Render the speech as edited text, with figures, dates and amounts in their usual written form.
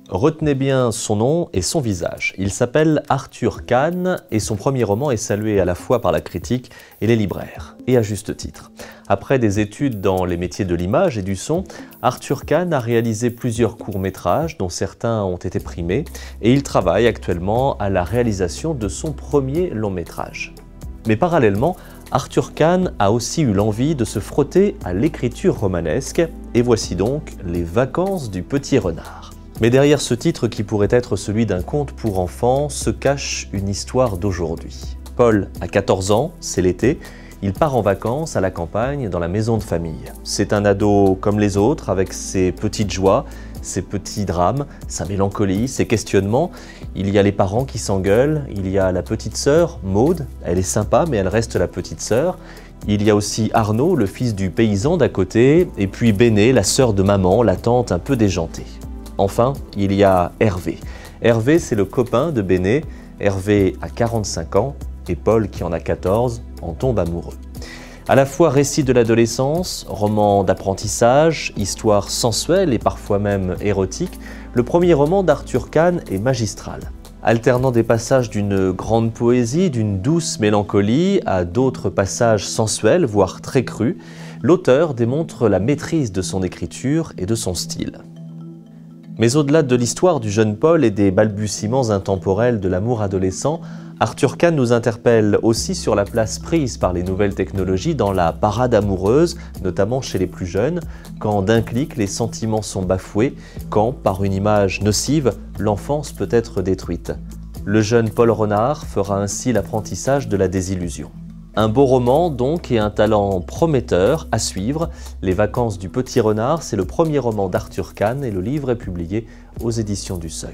Retenez bien son nom et son visage. Il s'appelle Arthur Kahn et son premier roman est salué à la fois par la critique et les libraires, et à juste titre. Après des études dans les métiers de l'image et du son, Arthur Kahn a réalisé plusieurs courts-métrages dont certains ont été primés et il travaille actuellement à la réalisation de son premier long-métrage. Mais parallèlement, Arthur Kahn a aussi eu l'envie de se frotter à l'écriture romanesque et voici donc Les Vacances du Petit Renard. Mais derrière ce titre qui pourrait être celui d'un conte pour enfants se cache une histoire d'aujourd'hui. Paul a 14 ans, c'est l'été, il part en vacances à la campagne dans la maison de famille. C'est un ado comme les autres avec ses petites joies, ses petits drames, sa mélancolie, ses questionnements. Il y a les parents qui s'engueulent, il y a la petite sœur, Maude, elle est sympa mais elle reste la petite sœur. Il y a aussi Arnaud, le fils du paysan d'à côté, et puis Béné, la sœur de maman, la tante un peu déjantée. Enfin, il y a Hervé. Hervé, c'est le copain de Béné. Hervé a 45 ans et Paul, qui en a 14, en tombe amoureux. À la fois récit de l'adolescence, roman d'apprentissage, histoire sensuelle et parfois même érotique, le premier roman d'Arthur Kahn est magistral. Alternant des passages d'une grande poésie, d'une douce mélancolie, à d'autres passages sensuels, voire très crus, l'auteur démontre la maîtrise de son écriture et de son style. Mais au-delà de l'histoire du jeune Paul et des balbutiements intemporels de l'amour adolescent, Arthur Kahn nous interpelle aussi sur la place prise par les nouvelles technologies dans la parade amoureuse, notamment chez les plus jeunes, quand d'un clic les sentiments sont bafoués, quand, par une image nocive, l'enfance peut être détruite. Le jeune Paul Renard fera ainsi l'apprentissage de la désillusion. Un beau roman donc et un talent prometteur à suivre. Les Vacances du Petit Renard, c'est le premier roman d'Arthur Kahn et le livre est publié aux éditions du Seuil.